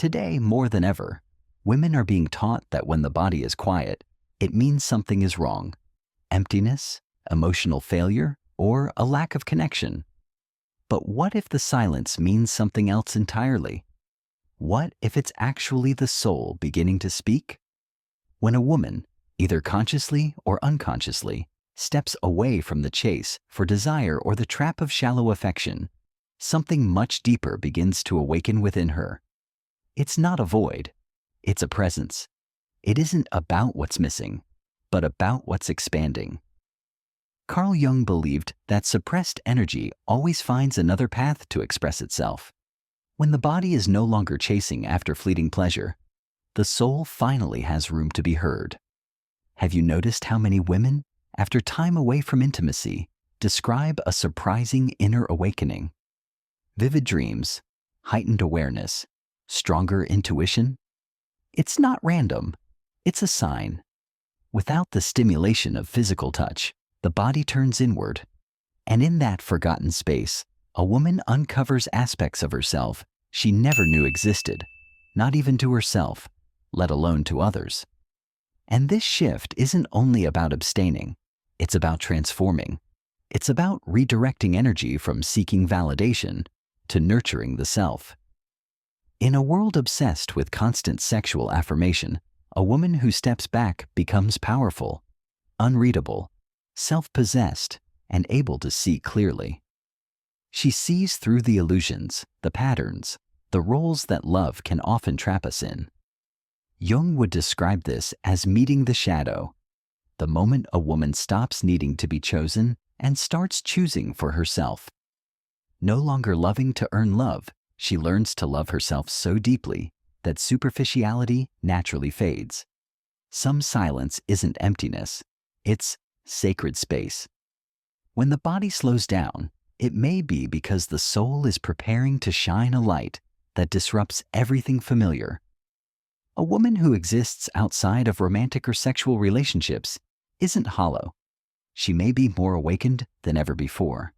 Today, more than ever, women are being taught that when the body is quiet, it means something is wrong. Emptiness, emotional failure, or a lack of connection. But what if the silence means something else entirely? What if it's actually the soul beginning to speak? When a woman, either consciously or unconsciously, steps away from the chase for desire or the trap of shallow affection, something much deeper begins to awaken within her. It's not a void, it's a presence. It isn't about what's missing, but about what's expanding. Carl Jung believed that suppressed energy always finds another path to express itself. When the body is no longer chasing after fleeting pleasure, the soul finally has room to be heard. Have you noticed how many women, after time away from intimacy, describe a surprising inner awakening? Vivid dreams, heightened awareness, stronger intuition? It's not random, it's a sign. Without the stimulation of physical touch, the body turns inward, and in that forgotten space, a woman uncovers aspects of herself she never knew existed, not even to herself, let alone to others. And this shift isn't only about abstaining, it's about transforming. It's about redirecting energy from seeking validation to nurturing the self. In a world obsessed with constant sexual affirmation, a woman who steps back becomes powerful, unreadable, self-possessed, and able to see clearly. She sees through the illusions, the patterns, the roles that love can often trap us in. Jung would describe this as meeting the shadow, the moment a woman stops needing to be chosen and starts choosing for herself. No longer loving to earn love, she learns to love herself so deeply that superficiality naturally fades. Some silence isn't emptiness, it's sacred space. When the body slows down, it may be because the soul is preparing to shine a light that disrupts everything familiar. A woman who exists outside of romantic or sexual relationships isn't hollow. She may be more awakened than ever before.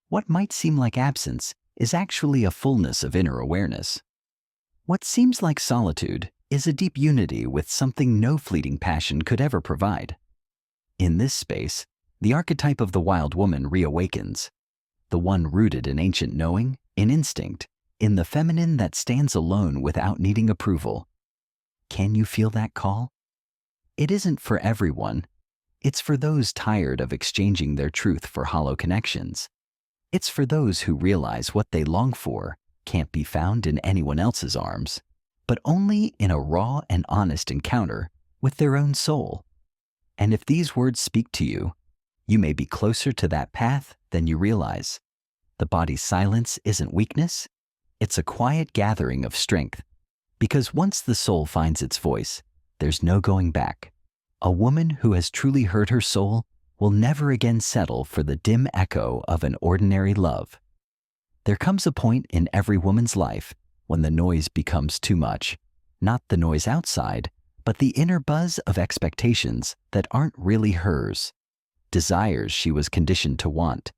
What might seem like absence is actually a fullness of inner awareness. What seems like solitude is a deep unity with something no fleeting passion could ever provide. In this space, the archetype of the wild woman reawakens, the one rooted in ancient knowing, in instinct, in the feminine that stands alone without needing approval. Can you feel that call? It isn't for everyone. It's for those tired of exchanging their truth for hollow connections. It's for those who realize what they long for can't be found in anyone else's arms, but only in a raw and honest encounter with their own soul. And if these words speak to you, you may be closer to that path than you realize. The body's silence isn't weakness, it's a quiet gathering of strength. Because once the soul finds its voice, there's no going back. A woman who has truly heard her soul will never again settle for the dim echo of an ordinary love. There comes a point in every woman's life when the noise becomes too much, not the noise outside, but the inner buzz of expectations that aren't really hers, desires she was conditioned to want,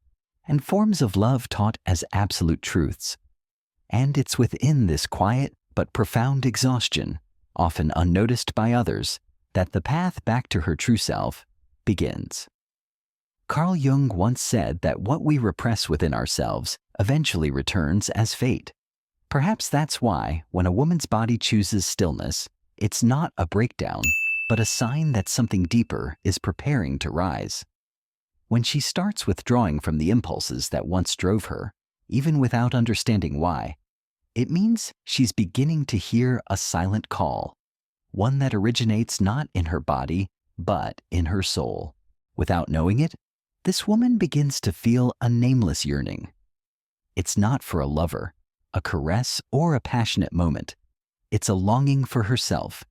and forms of love taught as absolute truths. And it's within this quiet but profound exhaustion, often unnoticed by others, that the path back to her true self begins. Carl Jung once said that what we repress within ourselves eventually returns as fate. Perhaps that's why, when a woman's body chooses stillness, it's not a breakdown, but a sign that something deeper is preparing to rise. When she starts withdrawing from the impulses that once drove her, even without understanding why, it means she's beginning to hear a silent call, one that originates not in her body, but in her soul. Without knowing it, this woman begins to feel a nameless yearning. It's not for a lover, a caress, or a passionate moment. It's a longing for herself,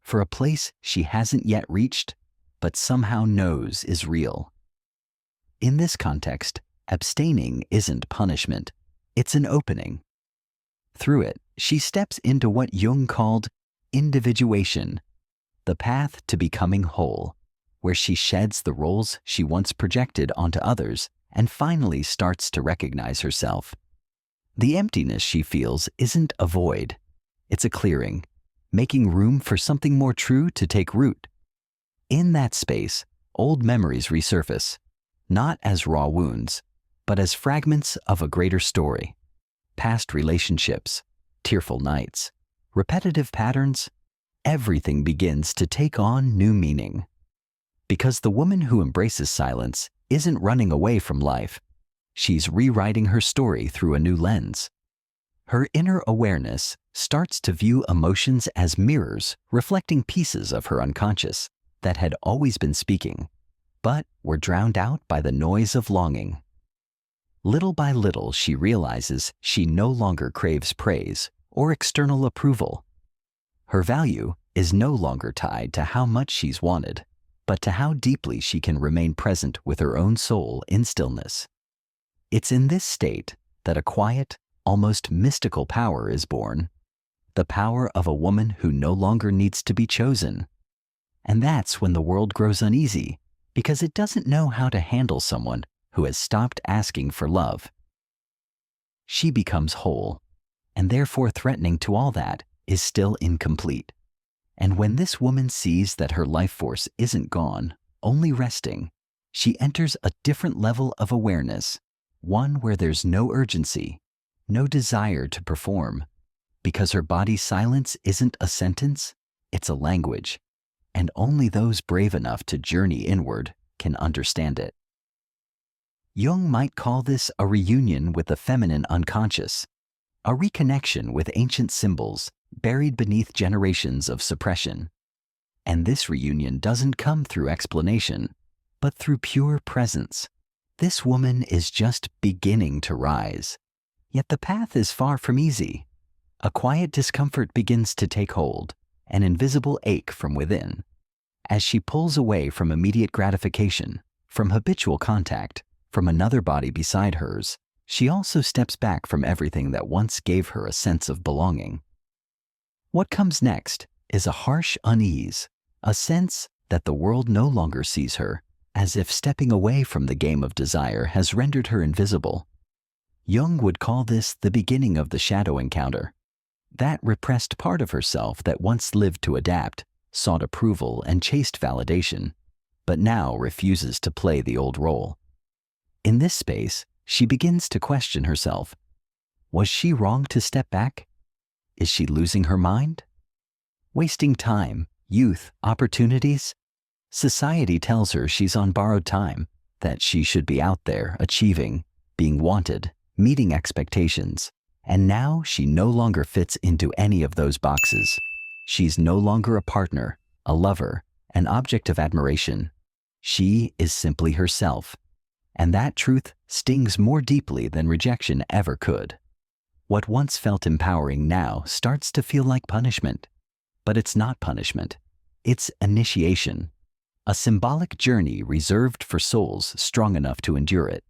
for a place she hasn't yet reached, but somehow knows is real. In this context, abstaining isn't punishment, it's an opening. Through it, she steps into what Jung called individuation, the path to becoming whole, where she sheds the roles she once projected onto others and finally starts to recognize herself. The emptiness she feels isn't a void, It's a clearing, making room for something more true to take root. In that space, old memories resurface, not as raw wounds, but as fragments of a greater story. Past relationships, tearful nights, repetitive patterns, everything begins to take on new meaning. Because the woman who embraces silence isn't running away from life. She's rewriting her story through a new lens. Her inner awareness starts to view emotions as mirrors reflecting pieces of her unconscious that had always been speaking, but were drowned out by the noise of longing. Little by little, she realizes she no longer craves praise or external approval. Her value is no longer tied to how much she's wanted, but to how deeply she can remain present with her own soul in stillness. It's in this state that a quiet, almost mystical power is born, the power of a woman who no longer needs to be chosen. And that's when the world grows uneasy, because it doesn't know how to handle someone who has stopped asking for love. She becomes whole, and therefore threatening to all that is still incomplete. And when this woman sees that her life force isn't gone, only resting, she enters a different level of awareness, one where there's no urgency, no desire to perform, because her body's silence isn't a sentence, it's a language, and only those brave enough to journey inward can understand it. Jung might call this a reunion with the feminine unconscious, a reconnection with ancient symbols buried beneath generations of suppression. And this reunion doesn't come through explanation, but through pure presence. This woman is just beginning to rise. Yet the path is far from easy. A quiet discomfort begins to take hold, an invisible ache from within. As she pulls away from immediate gratification, from habitual contact, from another body beside hers, she also steps back from everything that once gave her a sense of belonging. What comes next is a harsh unease, a sense that the world no longer sees her, as if stepping away from the game of desire has rendered her invisible. Jung would call this the beginning of the shadow encounter. That repressed part of herself that once lived to adapt, sought approval and chased validation, but now refuses to play the old role. In this space, she begins to question herself. Was she wrong to step back? Is she losing her mind? Wasting time, youth, opportunities? Society tells her she's on borrowed time, that she should be out there, achieving, being wanted, meeting expectations. And now she no longer fits into any of those boxes. She's no longer a partner, a lover, an object of admiration. She is simply herself. And that truth stings more deeply than rejection ever could. What once felt empowering now starts to feel like punishment. But it's not punishment. It's initiation. A symbolic journey reserved for souls strong enough to endure it.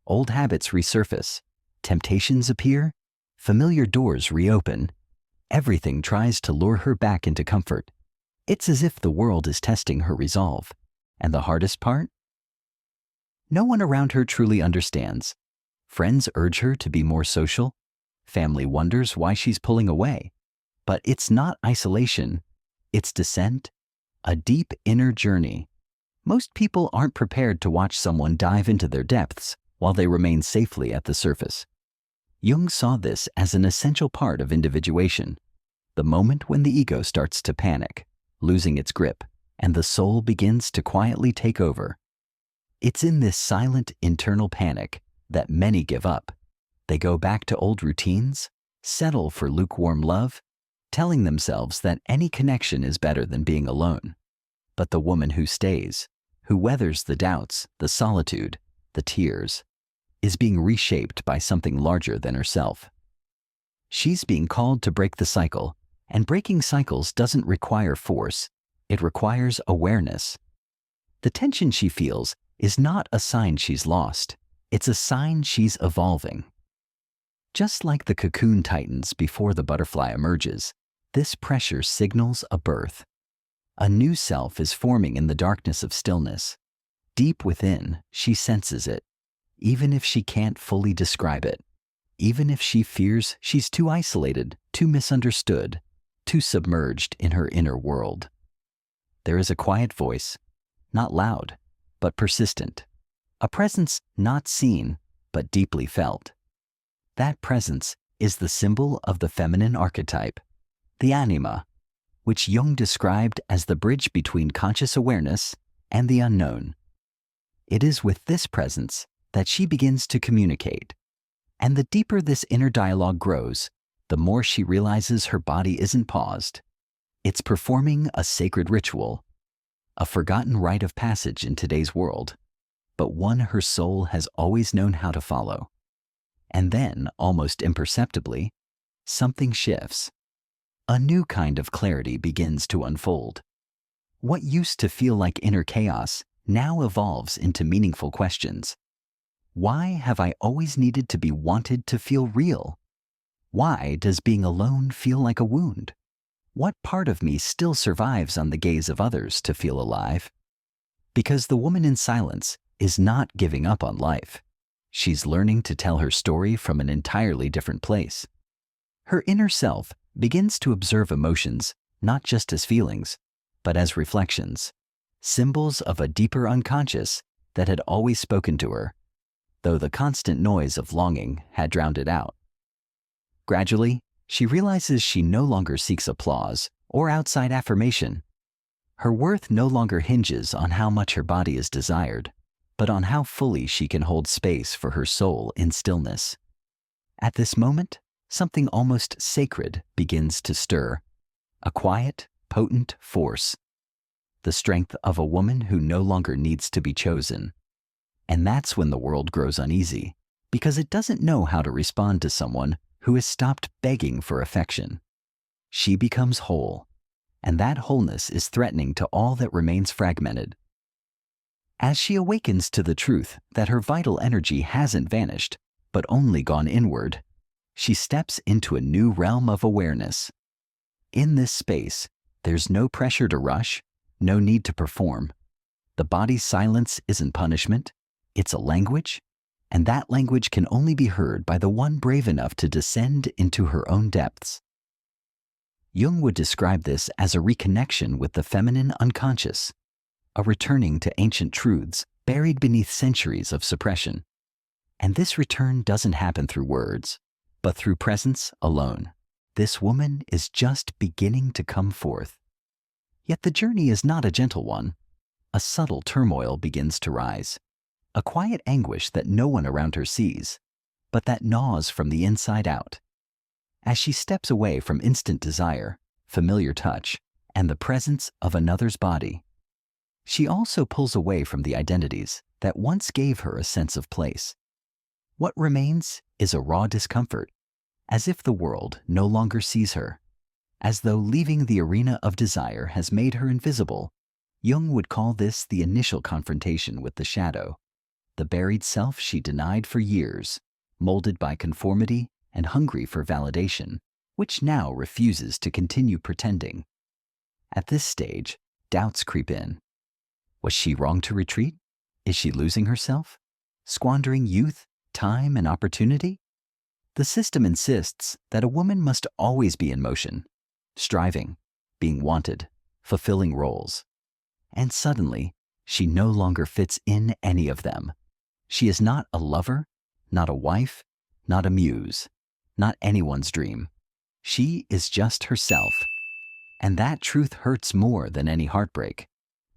Old habits resurface. Temptations appear. Familiar doors reopen. Everything tries to lure her back into comfort. It's as if the world is testing her resolve. And the hardest part? No one around her truly understands. Friends urge her to be more social. Family wonders why she's pulling away. But it's not isolation. It's descent, a deep inner journey. Most people aren't prepared to watch someone dive into their depths while they remain safely at the surface. Jung saw this as an essential part of individuation, the moment when the ego starts to panic, losing its grip, and the soul begins to quietly take over. It's in this silent internal panic that many give up. They go back to old routines, settle for lukewarm love, telling themselves that any connection is better than being alone. But the woman who stays, who weathers the doubts, the solitude, the tears, is being reshaped by something larger than herself. She's being called to break the cycle, and breaking cycles doesn't require force, it requires awareness. The tension she feels is not a sign she's lost, it's a sign she's evolving. Just like the cocoon tightens before the butterfly emerges, this pressure signals a birth. A new self is forming in the darkness of stillness. Deep within, she senses it, even if she can't fully describe it. even if she fears she's too isolated, too misunderstood, too submerged in her inner world. There is a quiet voice, not loud, but persistent, a presence not seen, but deeply felt. That presence is the symbol of the feminine archetype, the anima, which Jung described as the bridge between conscious awareness and the unknown. It is with this presence that she begins to communicate, and the deeper this inner dialogue grows, the more she realizes her body isn't paused. It's performing a sacred ritual, a forgotten rite of passage in today's world, but one her soul has always known how to follow. And then, almost imperceptibly, something shifts. A new kind of clarity begins to unfold. What used to feel like inner chaos now evolves into meaningful questions. Why have I always needed to be wanted to feel real? Why does being alone feel like a wound? What part of me still survives on the gaze of others to feel alive? Because the woman in silence is not giving up on life. She's learning to tell her story from an entirely different place. Her inner self begins to observe emotions not just as feelings, but as reflections, symbols of a deeper unconscious that had always spoken to her, though the constant noise of longing had drowned it out. Gradually, she realizes she no longer seeks applause or outside affirmation. Her worth no longer hinges on how much her body is desired, but on how fully she can hold space for her soul in stillness. At this moment, something almost sacred begins to stir, a quiet, potent force, the strength of a woman who no longer needs to be chosen. And that's when the world grows uneasy, because it doesn't know how to respond to someone who has stopped begging for affection. She becomes whole, and that wholeness is threatening to all that remains fragmented. As she awakens to the truth that her vital energy hasn't vanished, but only gone inward, she steps into a new realm of awareness. In this space, there's no pressure to rush, no need to perform. The body's silence isn't punishment, it's a language, and that language can only be heard by the one brave enough to descend into her own depths. Jung would describe this as a reconnection with the feminine unconscious, a returning to ancient truths buried beneath centuries of suppression. And this return doesn't happen through words, but through presence alone. This woman is just beginning to come forth. Yet the journey is not a gentle one. A subtle turmoil begins to rise, a quiet anguish that no one around her sees, but that gnaws from the inside out. As she steps away from instant desire, familiar touch, and the presence of another's body, she also pulls away from the identities that once gave her a sense of place. What remains is a raw discomfort, as if the world no longer sees her, as though leaving the arena of desire has made her invisible. Jung would call this the initial confrontation with the shadow, the buried self she denied for years, molded by conformity and hungry for validation, which now refuses to continue pretending. At this stage, doubts creep in. Was she wrong to retreat? Is she losing herself? Squandering youth, time, and opportunity? The system insists that a woman must always be in motion, striving, being wanted, fulfilling roles. And suddenly, she no longer fits in any of them. She is not a lover, not a wife, not a muse, not anyone's dream. She is just herself. And that truth hurts more than any heartbreak.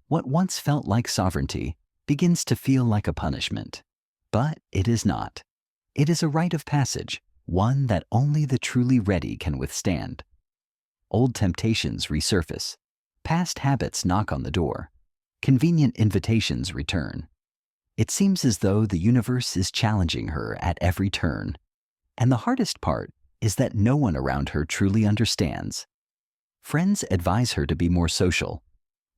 What once felt like sovereignty begins to feel like a punishment. But it is not. It is a rite of passage, one that only the truly ready can withstand. Old temptations resurface. Past habits knock on the door. Convenient invitations return. It seems as though the universe is challenging her at every turn. And the hardest part is that no one around her truly understands. Friends advise her to be more social.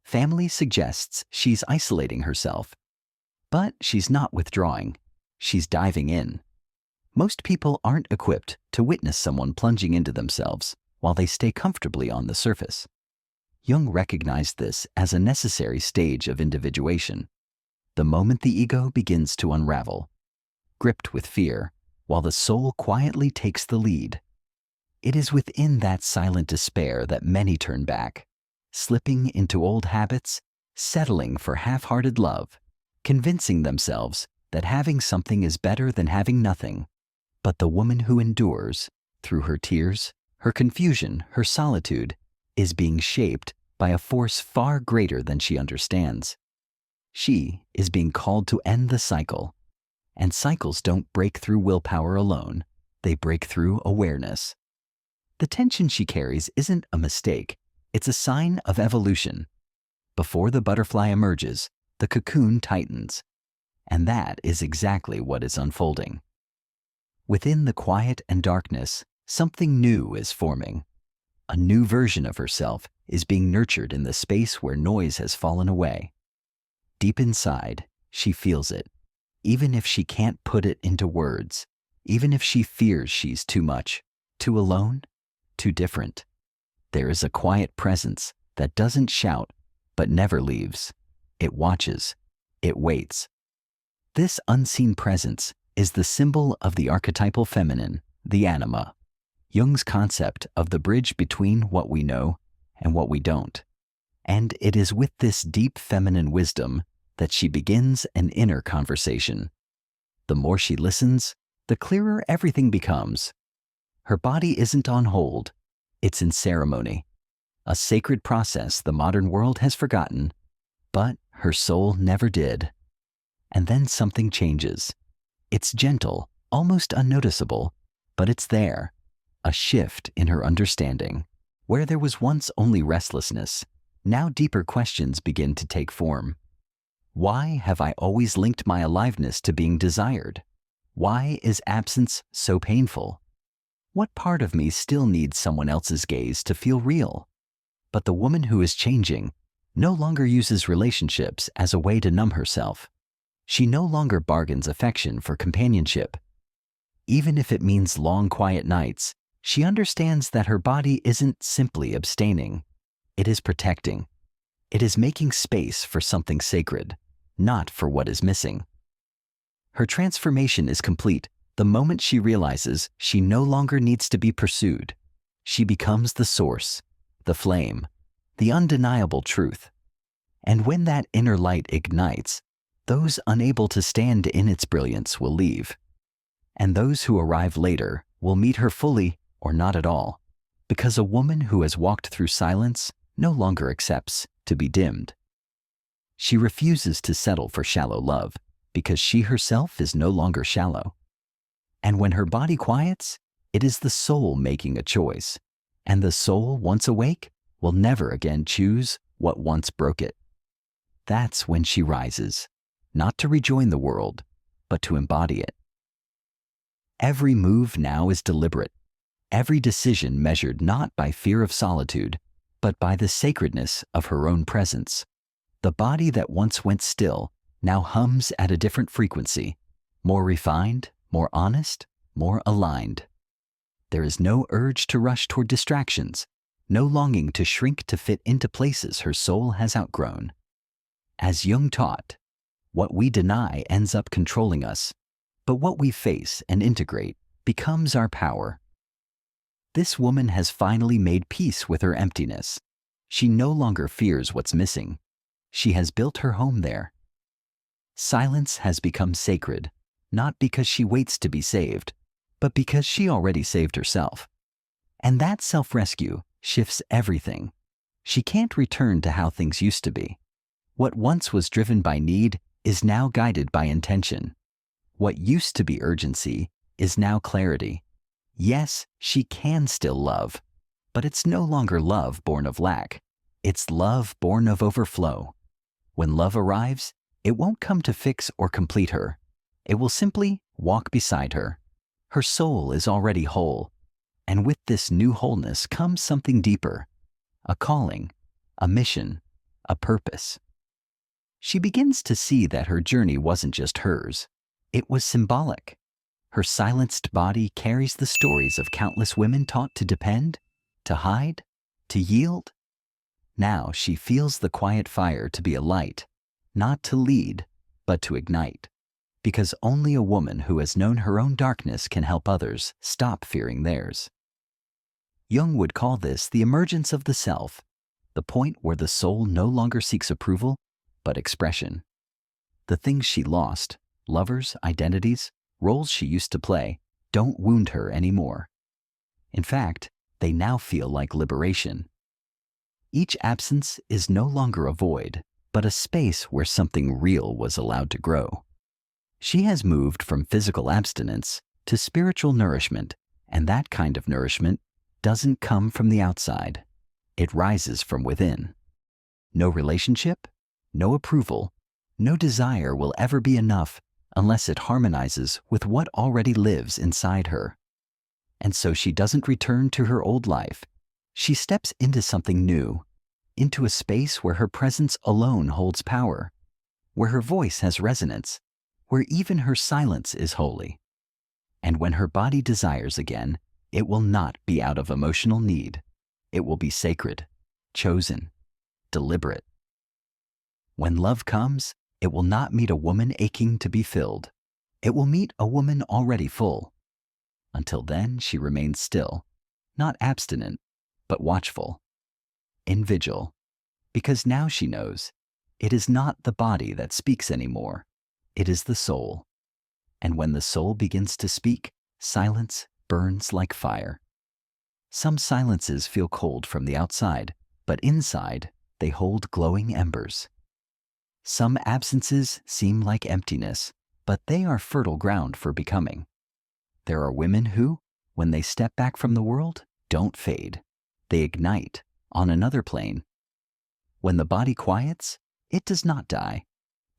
Family suggests she's isolating herself. But she's not withdrawing. She's diving in. Most people aren't equipped to witness someone plunging into themselves while they stay comfortably on the surface. Jung recognized this as a necessary stage of individuation. The moment the ego begins to unravel, gripped with fear, while the soul quietly takes the lead. It is within that silent despair that many turn back, slipping into old habits, settling for half-hearted love, convincing themselves that having something is better than having nothing. But the woman who endures, through her tears, her confusion, her solitude, is being shaped by a force far greater than she understands. She is being called to end the cycle. And cycles don't break through willpower alone. They break through awareness. The tension she carries isn't a mistake. It's a sign of evolution. Before the butterfly emerges, the cocoon tightens. And that is exactly what is unfolding. Within the quiet and darkness, something new is forming. A new version of herself is being nurtured in the space where noise has fallen away. Deep inside, she feels it, even if she can't put it into words, even if she fears she's too much, too alone, too different. There is a quiet presence that doesn't shout, but never leaves. It watches. It waits. This unseen presence is the symbol of the archetypal feminine, the anima, Jung's concept of the bridge between what we know and what we don't. And it is with this deep feminine wisdom that she begins an inner conversation. The more she listens, the clearer everything becomes. Her body isn't on hold, it's in ceremony, a sacred process the modern world has forgotten, but her soul never did. And then something changes. It's gentle, almost unnoticeable, but it's there, a shift in her understanding. Where there was once only restlessness, now deeper questions begin to take form. Why have I always linked my aliveness to being desired? Why is absence so painful? What part of me still needs someone else's gaze to feel real? But the woman who is changing no longer uses relationships as a way to numb herself. She no longer bargains affection for companionship. Even if it means long, quiet nights, she understands that her body isn't simply abstaining. It is protecting. It is making space for something sacred, not for what is missing. Her transformation is complete the moment she realizes she no longer needs to be pursued. She becomes the source, the flame, the undeniable truth. And when that inner light ignites, those unable to stand in its brilliance will leave. And those who arrive later will meet her fully or not at all, because a woman who has walked through silence no longer accepts to be dimmed. She refuses to settle for shallow love because she herself is no longer shallow. And when her body quiets, it is the soul making a choice, and the soul, once awake, will never again choose what once broke it. That's when she rises, not to rejoin the world, but to embody it. Every move now is deliberate, every decision measured not by fear of solitude, but by the sacredness of her own presence. The body that once went still now hums at a different frequency, more refined, more honest, more aligned. There is no urge to rush toward distractions, no longing to shrink to fit into places her soul has outgrown. As Jung taught, what we deny ends up controlling us, but what we face and integrate becomes our power. This woman has finally made peace with her emptiness. She no longer fears what's missing. She has built her home there. Silence has become sacred, not because she waits to be saved, but because she already saved herself. And that self-rescue shifts everything. She can't return to how things used to be. What once was driven by need is now guided by intention. What used to be urgency is now clarity. Yes, she can still love, but it's no longer love born of lack. It's love born of overflow. When love arrives, it won't come to fix or complete her. It will simply walk beside her. Her soul is already whole, and with this new wholeness comes something deeper, a calling, a mission, a purpose. She begins to see that her journey wasn't just hers. It was symbolic. Her silenced body carries the stories of countless women taught to depend, to hide, to yield. Now she feels the quiet fire to be a light, not to lead, but to ignite, because only a woman who has known her own darkness can help others stop fearing theirs. Jung would call this the emergence of the self, the point where the soul no longer seeks approval, but expression. The things she lost, lovers, identities, roles she used to play, don't wound her anymore. In fact, they now feel like liberation. Each absence is no longer a void, but a space where something real was allowed to grow. She has moved from physical abstinence to spiritual nourishment, and that kind of nourishment doesn't come from the outside. It rises from within. No relationship, no approval, no desire will ever be enough unless it harmonizes with what already lives inside her. And so she doesn't return to her old life. She steps into something new, into a space where her presence alone holds power, where her voice has resonance, where even her silence is holy. And when her body desires again, it will not be out of emotional need. It will be sacred, chosen, deliberate. When love comes, it will not meet a woman aching to be filled. It will meet a woman already full. Until then, she remains still, not abstinent, but watchful, in vigil, because now she knows it is not the body that speaks anymore. It is the soul. And when the soul begins to speak, silence burns like fire. Some silences feel cold from the outside, but inside they hold glowing embers. Some absences seem like emptiness, but they are fertile ground for becoming. There are women who, when they step back from the world, don't fade. They ignite on another plane. When the body quiets, it does not die.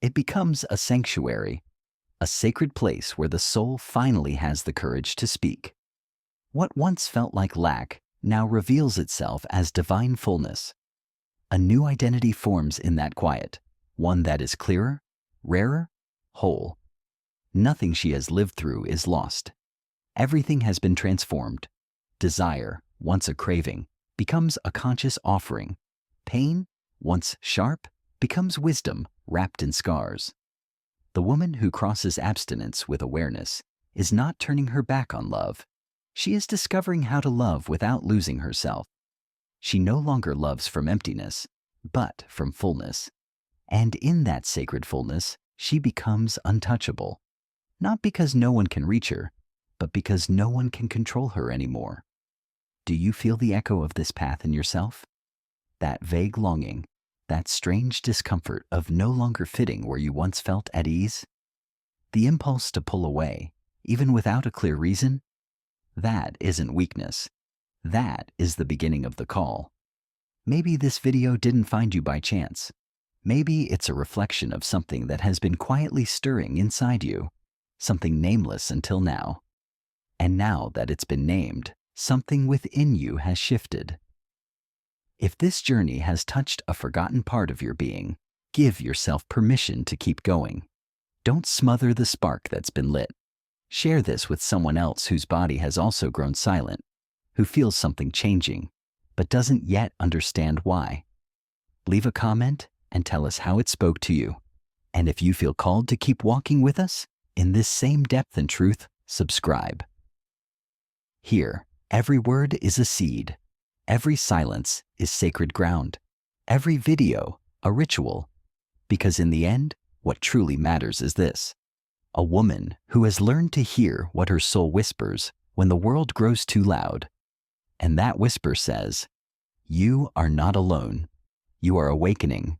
It becomes a sanctuary, a sacred place where the soul finally has the courage to speak. What once felt like lack now reveals itself as divine fullness. A new identity forms in that quiet, one that is clearer, rarer, whole. Nothing she has lived through is lost. Everything has been transformed. Desire, once a craving, becomes a conscious offering. Pain, once sharp, becomes wisdom wrapped in scars. The woman who crosses abstinence with awareness is not turning her back on love. She is discovering how to love without losing herself. She no longer loves from emptiness, but from fullness. And in that sacred fullness, she becomes untouchable. Not because no one can reach her, but because no one can control her anymore. Do you feel the echo of this path in yourself? That vague longing, that strange discomfort of no longer fitting where you once felt at ease? The impulse to pull away, even without a clear reason? That isn't weakness. That is the beginning of the call. Maybe this video didn't find you by chance. Maybe it's a reflection of something that has been quietly stirring inside you, something nameless until now. And now that it's been named, something within you has shifted. If this journey has touched a forgotten part of your being, give yourself permission to keep going. Don't smother the spark that's been lit. Share this with someone else whose body has also grown silent, who feels something changing, but doesn't yet understand why. Leave a comment and tell us how it spoke to you. And if you feel called to keep walking with us in this same depth and truth, subscribe. Here, every word is a seed. Every silence is sacred ground. Every video, a ritual. Because in the end, what truly matters is this: a woman who has learned to hear what her soul whispers when the world grows too loud. And that whisper says, "You are not alone. You are awakening.